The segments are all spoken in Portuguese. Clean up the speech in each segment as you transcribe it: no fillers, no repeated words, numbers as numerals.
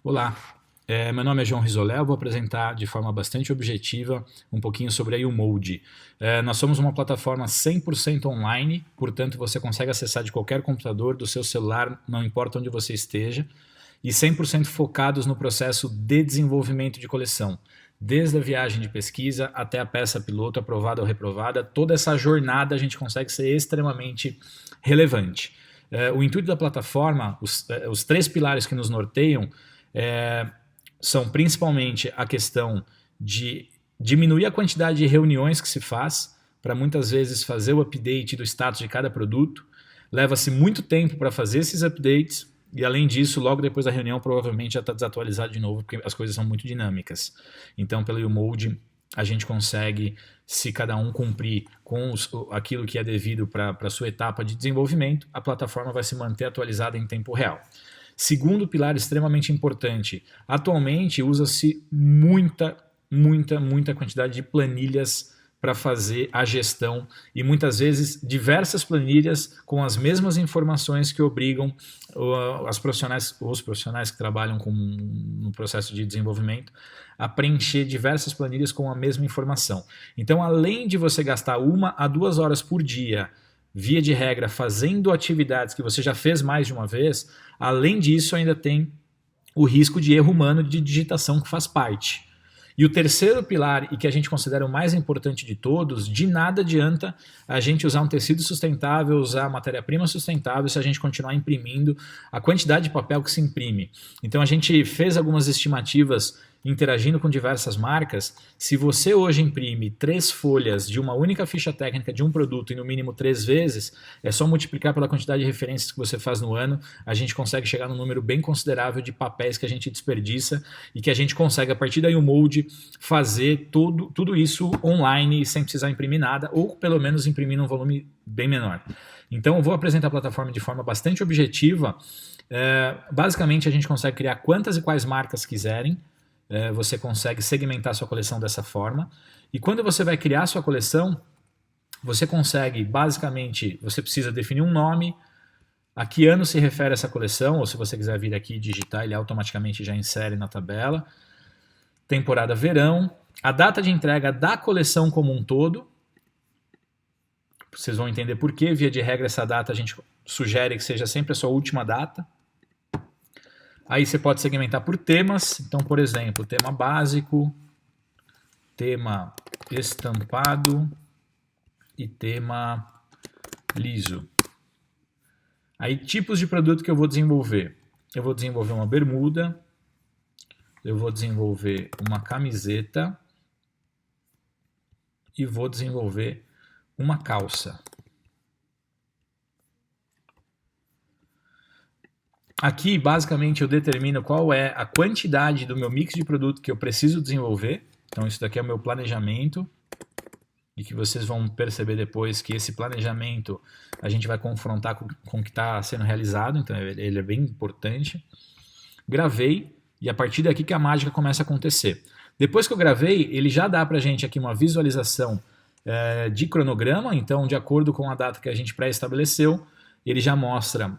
Olá, meu nome é João Risolé, eu vou apresentar de forma bastante objetiva um pouquinho sobre a Umold. Nós somos uma plataforma 100% online, portanto você consegue acessar de qualquer computador, do seu celular, não importa onde você esteja, e 100% focados no processo de desenvolvimento de coleção. Desde a viagem de pesquisa até a peça piloto aprovada ou reprovada, toda essa jornada a gente consegue ser extremamente relevante. O intuito da plataforma, os três pilares que nos norteiam, são principalmente a questão de diminuir a quantidade de reuniões que se faz, para muitas vezes fazer o update do status de cada produto. Leva-se muito tempo para fazer esses updates e, além disso, logo depois da reunião provavelmente já está desatualizado de novo, porque as coisas são muito dinâmicas. Então, pelo Umold, a gente consegue, se cada um cumprir com aquilo que é devido para a sua etapa de desenvolvimento, a plataforma vai se manter atualizada em tempo real. Segundo pilar extremamente importante, atualmente usa-se muita quantidade de planilhas para fazer a gestão e muitas vezes diversas planilhas com as mesmas informações que obrigam os profissionais que trabalham no processo de desenvolvimento a preencher diversas planilhas com a mesma informação. Então, além de você gastar 1 a 2 horas por dia via de regra, fazendo atividades que você já fez mais de uma vez, além disso ainda tem o risco de erro humano de digitação que faz parte. E o terceiro pilar, e que a gente considera o mais importante de todos, de nada adianta a gente usar um tecido sustentável, usar matéria-prima sustentável se a gente continuar imprimindo a quantidade de papel que se imprime. Então a gente fez algumas estimativas interagindo com diversas marcas. Se você hoje imprime 3 folhas de uma única ficha técnica de um produto e no mínimo 3 vezes, é só multiplicar pela quantidade de referências que você faz no ano, a gente consegue chegar num número bem considerável de papéis que a gente desperdiça e que a gente consegue, a partir da Umold, fazer tudo isso online sem precisar imprimir nada, ou pelo menos imprimir num volume bem menor. Então eu vou apresentar a plataforma de forma bastante objetiva. Basicamente a gente consegue criar quantas e quais marcas quiserem. Você consegue segmentar sua coleção dessa forma. E quando você vai criar sua coleção, você consegue, basicamente, você precisa definir um nome, a que ano se refere essa coleção, ou se você quiser vir aqui e digitar, ele automaticamente já insere na tabela. Temporada verão, a data de entrega da coleção como um todo. Vocês vão entender por quê. Via de regra, essa data a gente sugere que seja sempre a sua última data. Aí você pode segmentar por temas. Então, por exemplo, tema básico, tema estampado e tema liso. Aí, tipos de produto que eu vou desenvolver. Eu vou desenvolver uma bermuda, eu vou desenvolver uma camiseta e vou desenvolver uma calça. Aqui, basicamente, eu determino qual é a quantidade do meu mix de produto que eu preciso desenvolver. Então, isso daqui é o meu planejamento. E que vocês vão perceber depois que esse planejamento a gente vai confrontar com o que está sendo realizado. Então, ele é bem importante. Gravei, e a partir daqui que a mágica começa a acontecer. Depois que eu gravei, ele já dá para a gente aqui uma visualização de cronograma. Então, de acordo com a data que a gente pré-estabeleceu, ele já mostra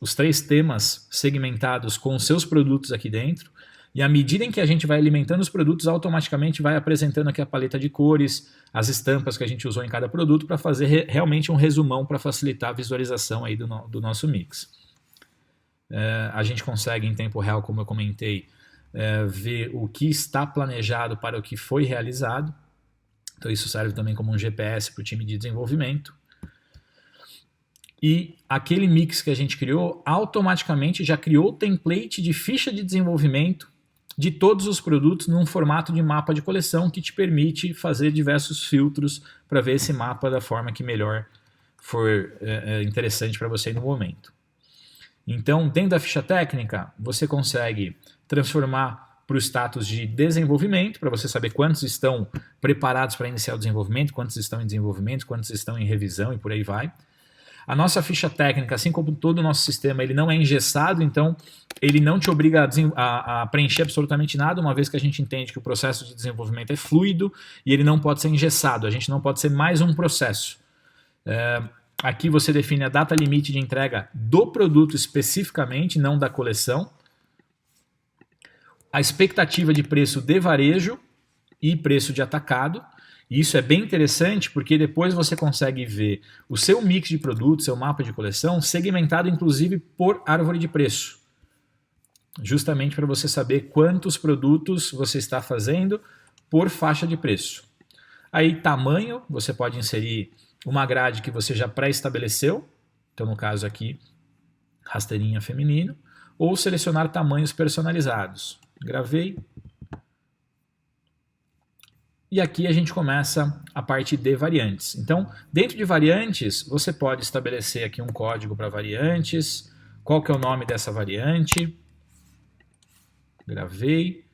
os 3 temas segmentados com os seus produtos aqui dentro, e à medida em que a gente vai alimentando os produtos, automaticamente vai apresentando aqui a paleta de cores, as estampas que a gente usou em cada produto, para fazer realmente um resumão para facilitar a visualização aí do nosso mix. A gente consegue em tempo real, como eu comentei, ver o que está planejado para o que foi realizado. Então isso serve também como um GPS para o time de desenvolvimento. E aquele mix que a gente criou, automaticamente já criou o template de ficha de desenvolvimento de todos os produtos num formato de mapa de coleção que te permite fazer diversos filtros para ver esse mapa da forma que melhor for interessante para você no momento. Então, dentro da ficha técnica, você consegue transformar para o status de desenvolvimento, para você saber quantos estão preparados para iniciar o desenvolvimento, quantos estão em desenvolvimento, quantos estão em revisão e por aí vai. A nossa ficha técnica, assim como todo o nosso sistema, ele não é engessado, então ele não te obriga a preencher absolutamente nada, uma vez que a gente entende que o processo de desenvolvimento é fluido e ele não pode ser engessado, a gente não pode ser mais um processo. Aqui você define a data limite de entrega do produto especificamente, não da coleção. a expectativa de preço de varejo e preço de atacado. E isso é bem interessante porque depois você consegue ver o seu mix de produtos, seu mapa de coleção, segmentado inclusive por árvore de preço. Justamente para você saber quantos produtos você está fazendo por faixa de preço. Aí tamanho, você pode inserir uma grade que você já pré-estabeleceu, então no caso aqui, rasteirinha feminino, ou selecionar tamanhos personalizados. Gravei. E aqui a gente começa a parte de variantes. Então, dentro de variantes, você pode estabelecer aqui um código para variantes. Qual que é o nome dessa variante? Gravei.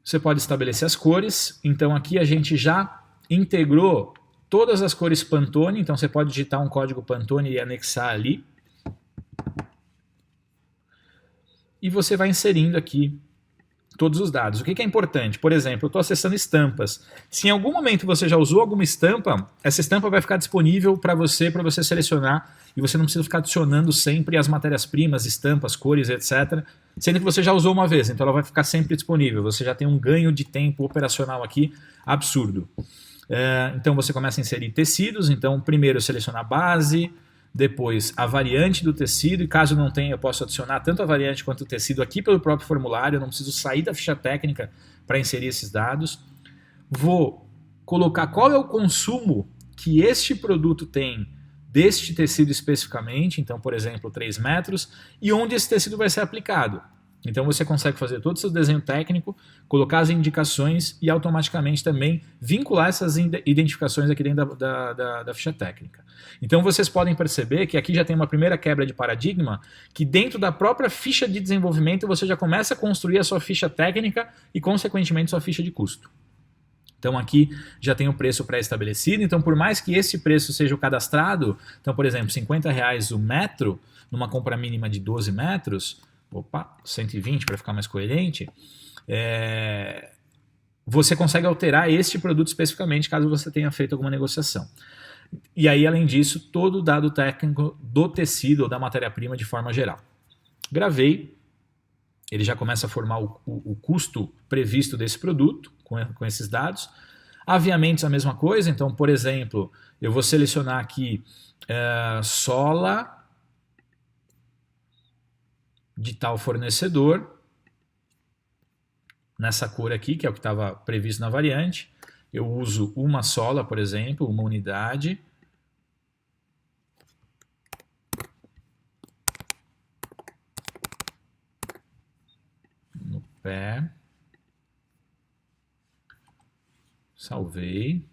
Você pode estabelecer as cores. Então, aqui a gente já integrou todas as cores Pantone. Então, você pode digitar um código Pantone e anexar ali. E você vai inserindo aqui todos os dados. O que é importante? Por exemplo, eu estou acessando estampas. Se em algum momento você já usou alguma estampa, essa estampa vai ficar disponível para você selecionar e você não precisa ficar adicionando sempre as matérias-primas, estampas, cores, etc. Sendo que você já usou uma vez, então ela vai ficar sempre disponível. Você já tem um ganho de tempo operacional aqui absurdo. Então você começa a inserir tecidos, então primeiro selecionar a base, depois a variante do tecido, e caso não tenha eu posso adicionar tanto a variante quanto o tecido aqui pelo próprio formulário, eu não preciso sair da ficha técnica para inserir esses dados. Vou colocar qual é o consumo que este produto tem deste tecido especificamente, então por exemplo 3 metros, e onde esse tecido vai ser aplicado. Então você consegue fazer todo o seu desenho técnico, colocar as indicações e automaticamente também vincular essas identificações aqui dentro da ficha técnica. Então vocês podem perceber que aqui já tem uma primeira quebra de paradigma, que dentro da própria ficha de desenvolvimento você já começa a construir a sua ficha técnica e consequentemente sua ficha de custo. Então aqui já tem o preço pré-estabelecido, então por mais que esse preço seja o cadastrado, então por exemplo R$50 o metro, numa compra mínima de 12 metros, 120 para ficar mais coerente, você consegue alterar este produto especificamente caso você tenha feito alguma negociação. E aí, além disso, todo o dado técnico do tecido ou da matéria-prima de forma geral. Gravei, ele já começa a formar o custo previsto desse produto com esses dados. Aviamentos a mesma coisa, então, por exemplo, eu vou selecionar aqui sola de tal fornecedor, nessa cor aqui, que é o que estava previsto na variante. Eu uso uma sola, por exemplo, uma unidade. No pé. Salvei.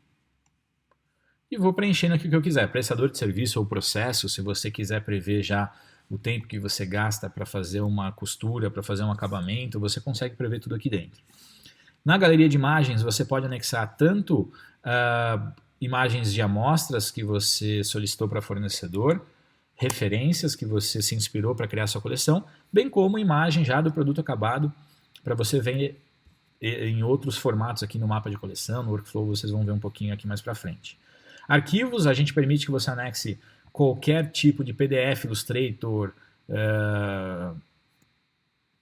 E vou preenchendo aqui o que eu quiser. Prestador de serviço ou processo, se você quiser prever já o tempo que você gasta para fazer uma costura, para fazer um acabamento, você consegue prever tudo aqui dentro. Na galeria de imagens, você pode anexar tanto imagens de amostras que você solicitou para fornecedor, referências que você se inspirou para criar sua coleção, bem como imagem já do produto acabado, para você ver em outros formatos aqui no mapa de coleção, no workflow, vocês vão ver um pouquinho aqui mais para frente. Arquivos, a gente permite que você anexe qualquer tipo de PDF, Illustrator,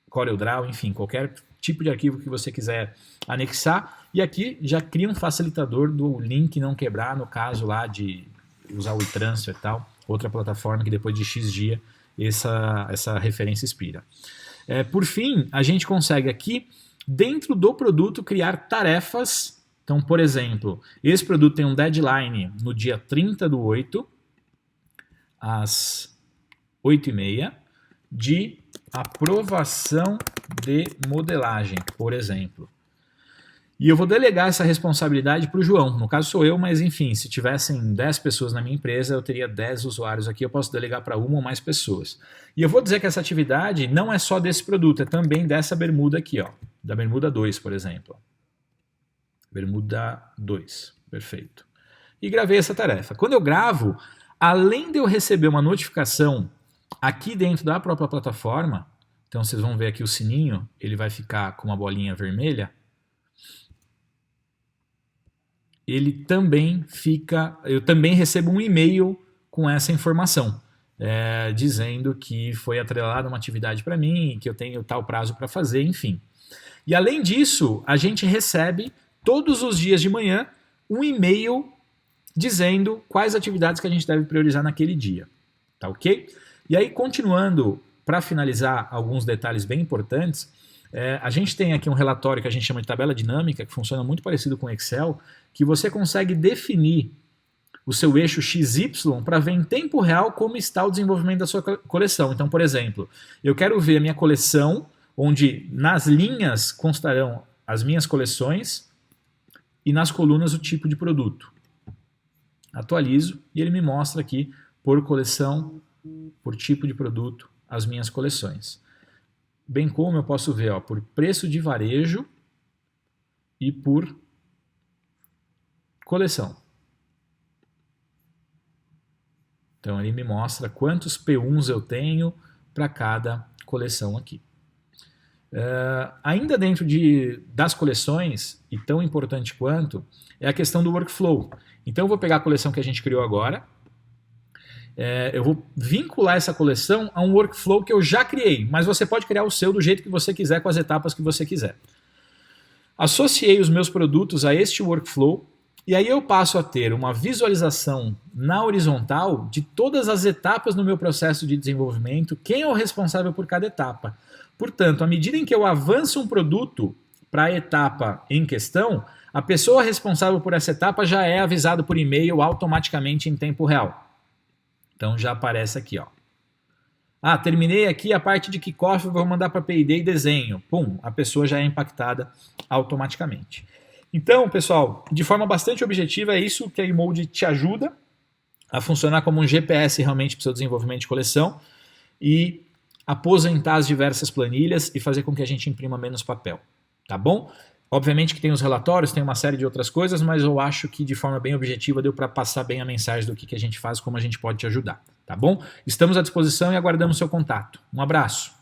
CorelDRAW, enfim, qualquer tipo de arquivo que você quiser anexar. E aqui já cria um facilitador do link não quebrar, no caso lá de usar o e-transfer e tal, outra plataforma que depois de X dia essa referência expira. Por fim, a gente consegue aqui, dentro do produto, criar tarefas. Então, por exemplo, esse produto tem um deadline no dia 30/8, às 8h30, de aprovação de modelagem, por exemplo. E eu vou delegar essa responsabilidade para o João. No caso sou eu, mas enfim, se tivessem 10 pessoas na minha empresa, eu teria 10 usuários aqui, eu posso delegar para uma ou mais pessoas. E eu vou dizer que essa atividade não é só desse produto, é também dessa bermuda aqui, ó, da bermuda 2, por exemplo. Bermuda 2, perfeito. E gravei essa tarefa. Quando eu gravo, além de eu receber uma notificação aqui dentro da própria plataforma, então vocês vão ver aqui o sininho, ele vai ficar com uma bolinha vermelha, ele também fica, eu também recebo um e-mail com essa informação. dizendo que foi atrelada uma atividade para mim, que eu tenho tal prazo para fazer, enfim. E além disso, a gente recebe todos os dias de manhã um e-mail dizendo quais atividades que a gente deve priorizar naquele dia. Tá ok? E aí, continuando, para finalizar alguns detalhes bem importantes, a gente tem aqui um relatório que a gente chama de tabela dinâmica, que funciona muito parecido com o Excel, que você consegue definir o seu eixo XY para ver em tempo real como está o desenvolvimento da sua coleção. Então, por exemplo, eu quero ver a minha coleção, onde nas linhas constarão as minhas coleções e nas colunas o tipo de produto. Atualizo e ele me mostra aqui por coleção, por tipo de produto, as minhas coleções. Bem como eu posso ver por preço de varejo e por coleção. Então ele me mostra quantos P1s eu tenho para cada coleção aqui. Ainda dentro das coleções, e tão importante quanto, é a questão do workflow. Então eu vou pegar a coleção que a gente criou agora, eu vou vincular essa coleção a um workflow que eu já criei, mas você pode criar o seu do jeito que você quiser, com as etapas que você quiser. Associei os meus produtos a este workflow, e aí eu passo a ter uma visualização na horizontal de todas as etapas no meu processo de desenvolvimento, quem é o responsável por cada etapa. Portanto, à medida em que eu avanço um produto para a etapa em questão, a pessoa responsável por essa etapa já é avisada por e-mail automaticamente em tempo real. Então já aparece aqui, ó. Terminei aqui a parte de kickoff, vou mandar para P&D e desenho. Pum, a pessoa já é impactada automaticamente. Então, pessoal, de forma bastante objetiva, é isso que a eMold te ajuda a funcionar como um GPS realmente para o seu desenvolvimento de coleção e aposentar as diversas planilhas e fazer com que a gente imprima menos papel, tá bom? Obviamente que tem os relatórios, tem uma série de outras coisas, mas eu acho que de forma bem objetiva deu para passar bem a mensagem do que a gente faz, como a gente pode te ajudar, tá bom? Estamos à disposição e aguardamos seu contato. Um abraço!